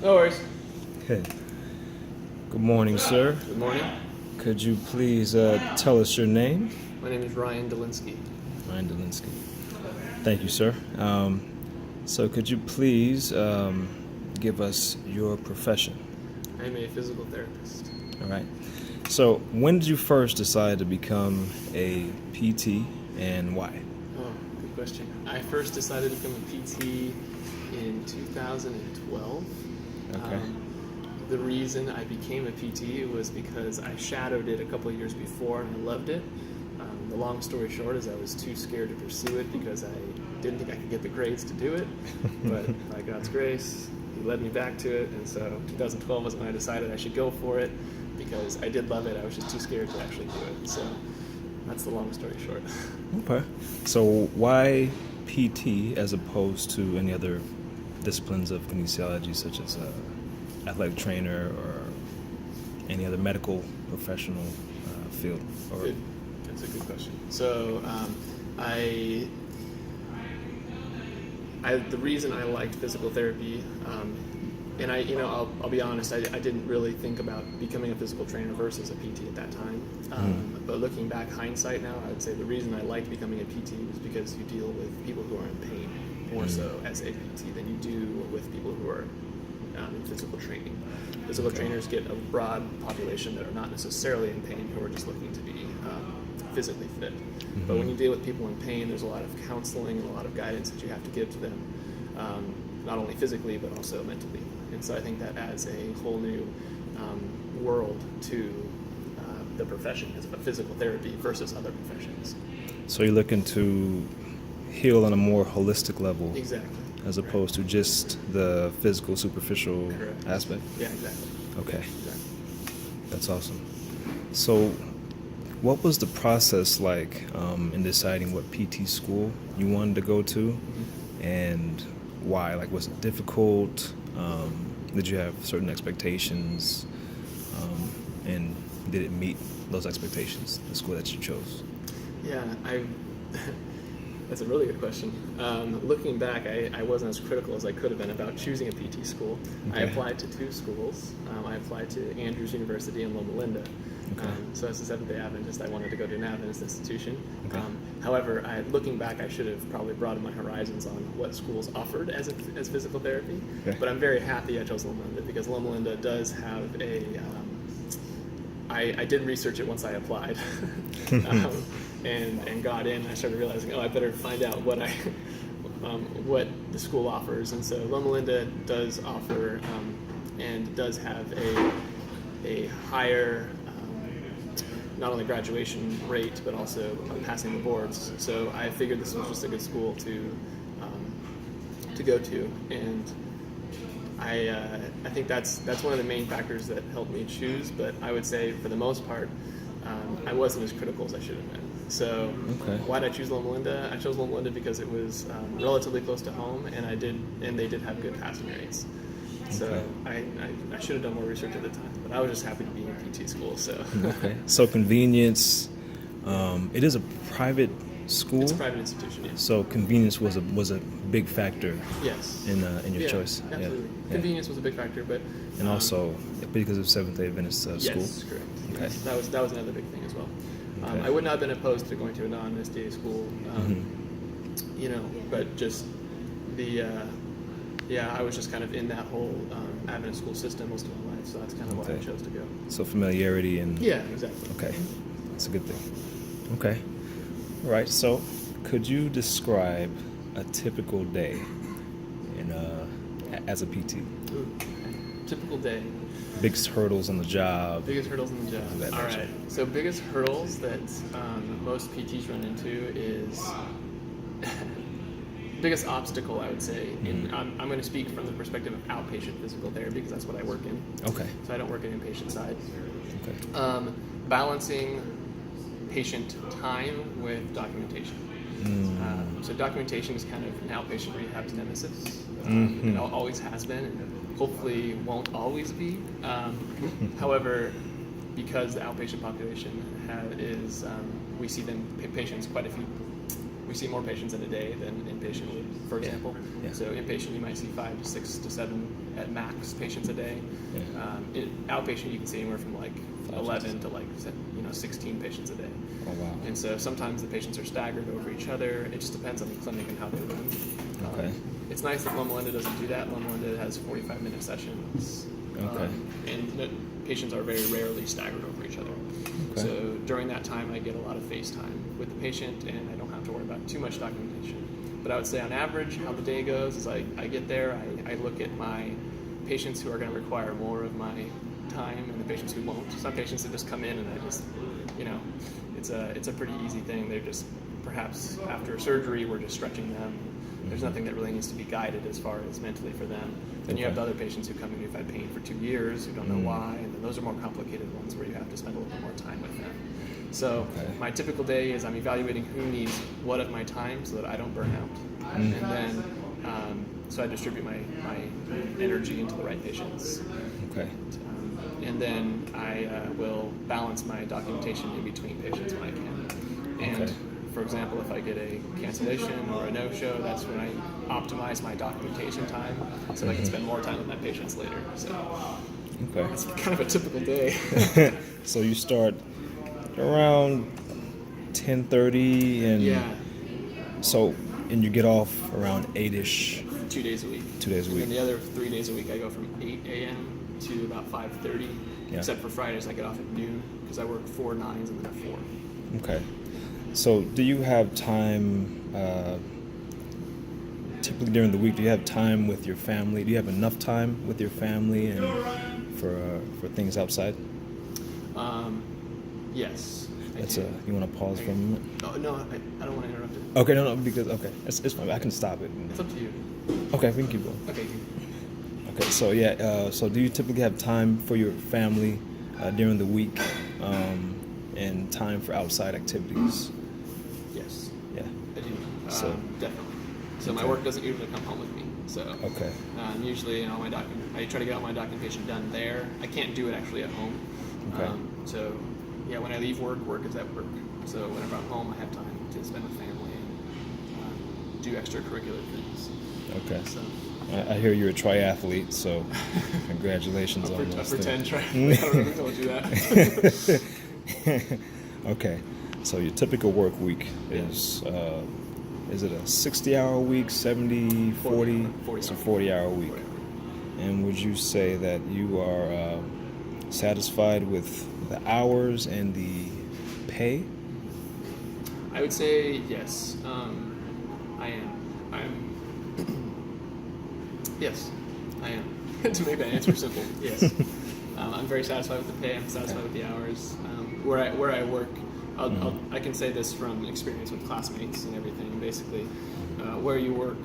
No worries. Okay. Good morning, sir. Good morning. Could you please tell us your name? My name is Ryan Dolinsky. Ryan Dolinsky. Thank you, sir. So could you please give us your profession? I'm a physical therapist. All right. So when did you first decide to become a PT and why? Oh, good question. I first decided to become a PT in 2012. Okay. The reason I became a PT was because I shadowed it a couple of years before and I loved it. The long story short is I was too scared to pursue it because I didn't think I could get the grades to do it. But by God's grace, He led me back to it. And so 2012 was when I decided I should go for it because I did love it. I was just too scared to actually do it. So that's the long story short. Okay. So why PT as opposed to any other disciplines of kinesiology such as athletic trainer or any other medical professional field? Or Good. That's a good question. So the reason I liked physical therapy, and I'll be honest, I didn't really think about becoming a physical trainer versus a PT at that time. But looking back, hindsight now, I would say the reason I liked becoming a PT was because you deal with people who are in pain more so as a PT than you do with people who are in physical training. Physical trainers get a broad population that are not necessarily in pain, who are just looking to be physically fit. But when you deal with people in pain, there's a lot of counseling and a lot of guidance that you have to give to them, not only physically but also mentally. And so I think that adds a whole new world to the profession of physical therapy versus other professions. So you're looking to heal on a more holistic level. Exactly. As opposed to just the physical, superficial Correct. aspect? Yeah, exactly. Okay. Yeah, exactly. That's awesome. So what was the process like in deciding what PT school you wanted to go to and why? Like, was it difficult? Did you have certain expectations? And did it meet those expectations, the school that you chose? Yeah, that's a really good question. Looking back, I wasn't as critical as I could have been about choosing a PT school. Okay. I applied to two schools. I applied to Andrews University in Loma Linda. Okay. So as a Seventh-day Adventist, I wanted to go to an Adventist institution. Okay. However, looking back, I should have probably broadened my horizons on what schools offered as physical therapy. Okay. But I'm very happy I chose Loma Linda because Loma Linda does have a I did research it once I applied and got in. I started realizing, I better find out what what the school offers. And so Loma Linda does offer and does have a higher not only graduation rate but also passing the boards. So I figured this was just a good school to go to, and I think that's one of the main factors that helped me choose. But I would say for the most part, I wasn't as critical as I should have been. So why did I choose Loma Linda? I chose Loma Linda because it was relatively close to home, and they did have good passing rates. So I should have done more research at the time, but I was just happy to be in PT school. So So convenience. It is a private school. It's a private institution. Yes. So convenience was a big factor. Yes. In your choice. Absolutely. Yeah. Convenience was a big factor, but And also because of Seventh-day Adventist school. yes, correct. Okay. Yes, that was another big thing as well. Okay. I would not have been opposed to going to a non-SDA school, but just I was just kind of in that whole Adventist school system most of my life, so that's kind of why I chose to go. So familiarity and Yeah, exactly. Okay, that's a good thing. Okay, all right. So, could you describe a typical day as a PT? Ooh, typical day. Biggest hurdles on the job. Biggest hurdles in the job. That All nature. right. So biggest hurdles that most PTs run into is biggest obstacle, I would say. I'm going to speak from the perspective of outpatient physical therapy because that's what I work in. Okay. So I don't work in inpatient side. Okay. Balancing patient time with documentation. So documentation is kind of an outpatient rehab's nemesis. It always has been, and hopefully won't always be. However, because the outpatient population we see patients quite a few we see more patients in a day than inpatient would, for example. Yeah. So inpatient, you might see 5 to 6 to 7 at max patients a day. Yeah. Outpatient, you can see anywhere from like 11 to like 16 patients a day. Oh, wow. And so sometimes the patients are staggered over each other. It just depends on the clinic and how they run. Okay. It's nice that Loma Linda doesn't do that. Loma Linda has 45-minute sessions. Okay. And the patients are very rarely staggered over each other. Okay. So during that time, I get a lot of face time with the patient, and I don't have to worry about too much documentation. But I would say on average, how the day goes is I get there, I look at my patients who are going to require more of my time and the patients who won't. Some patients that just come in and I just, it's a pretty easy thing. They're just, perhaps after a surgery, we're just stretching them. There's nothing that really needs to be guided as far as mentally for them. Then you have the other patients who come in who've had pain for 2 years, who don't know why, and then those are more complicated ones where you have to spend a little bit more time with them. So my typical day is I'm evaluating who needs what of my time so that I don't burn out. And then, so I distribute my energy into the right patients. Okay. And then I will balance my documentation in between patients when I can. And for example, if I get a cancellation or a no-show, that's when I optimize my documentation time so I can spend more time with my patients later. So that's kind of a typical day. So you start around 10:30 and and you get off around 8ish. 2 days a week. 2 days a week. And the other 3 days a week I go from 8 a.m. to about 5:30. Except for Fridays I get off at noon because I work 4 9s and then a 4. Okay. So do you have time, typically during the week, do you have time with your family? Do you have enough time with your family and for things outside? Yes. You want to pause for a moment? Oh, no, I don't want to interrupt it. Okay, no, because, it's fine. I can stop it. It's up to you. Okay, we can keep going. Okay. Okay, so so do you typically have time for your family during the week and time for outside activities? Yes. Yeah. I do. So definitely. So my work doesn't usually come home with me. So usually I try to get all my documentation done there. I can't do it actually at home. Okay. So when I leave work is at work. So whenever I'm home, I have time to spend with family and do extracurricular things. Okay. So. I hear you're a triathlete, so congratulations on those things. Triathlete. I don't know who told you that. Okay, so your typical work week is it a 60-hour week, 70, 40? 40 It's a 40-hour week. 40 hour. And would you say that you are satisfied with the hours and the pay? I would say yes. I am. Yes, I am. To make that answer simple, yes. I'm very satisfied with the pay. I'm satisfied with the hours. Where I work, I can say this from experience with classmates and everything. Basically, where you work,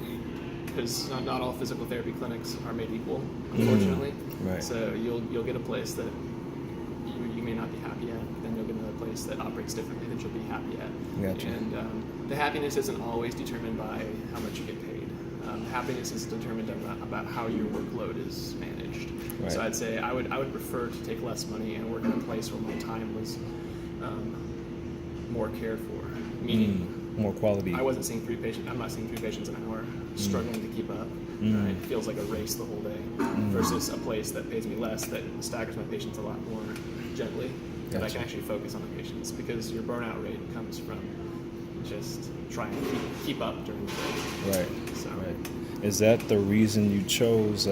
because not all physical therapy clinics are made equal, unfortunately. Right. So you'll get a place that you may not be happy at, but then you'll get another place that operates differently that you'll be happy at. Gotcha. And the happiness isn't always determined by how much you get paid. Happiness is determined about how your workload is managed. Right. So I'd say I would prefer to take less money and work in a place where my time was more cared for. Meaning, more quality. I wasn't seeing 3 patients. I'm not seeing 3 patients an hour, struggling to keep up. It feels like a race the whole day. Versus a place that pays me less, that staggers my patients a lot more gently, that I can actually focus on the patients. Because your burnout rate comes from just trying to keep up during the day. Right. So. Right. Is that the reason you chose?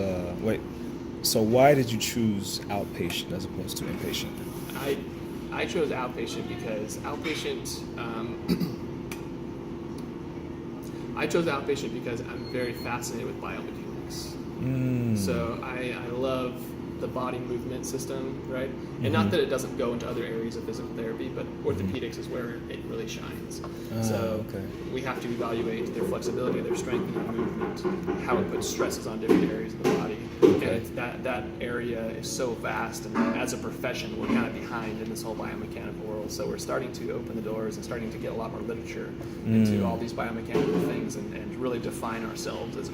So why did you choose outpatient as opposed to inpatient? I chose outpatient because I chose outpatient because I'm very fascinated with biomechanics. So I love the body movement system, right? And not that it doesn't go into other areas of physical therapy, but orthopedics is where it really shines. We have to evaluate their flexibility, their strength, and their movement, how it puts stresses on different areas of the body. And that area is so vast, and as a profession, we're kind of behind in this whole biomechanical world. So we're starting to open the doors and starting to get a lot more literature into all these biomechanical things and really define ourselves as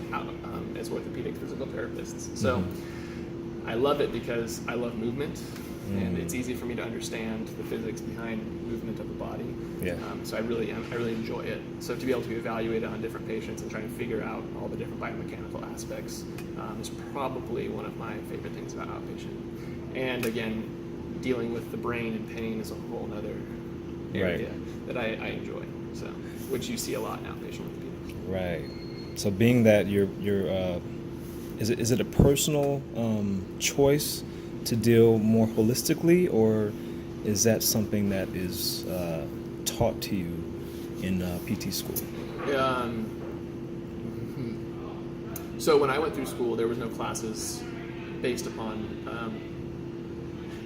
orthopedic physical therapists. So I love it because I love movement. and it's easy for me to understand the physics behind movement of the body. Yeah. So I really enjoy it. So to be able to evaluate it on different patients and try and figure out all the different biomechanical aspects is probably one of my favorite things about outpatient. And again, dealing with the brain and pain is a whole other area that I enjoy. So, which you see a lot in outpatient orthopedics. Right. So being that you're is it a personal choice to deal more holistically, or is that something that is taught to you in PT school? So when I went through school, there was no classes based upon.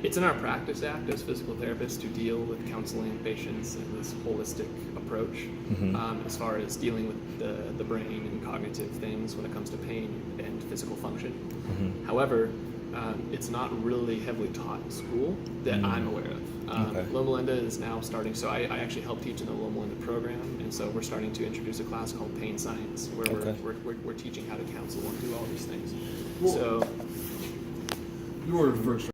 It's in our practice act as physical therapists to deal with counseling patients in this holistic approach, as far as dealing with the brain and cognitive things when it comes to pain and physical function. However, it's not really heavily taught in school that I'm aware of. Loma Linda is now starting, so I actually help teach in the Loma Linda program, and so we're starting to introduce a class called Pain Science, where we're teaching how to counsel and do all these things. Well, So you were first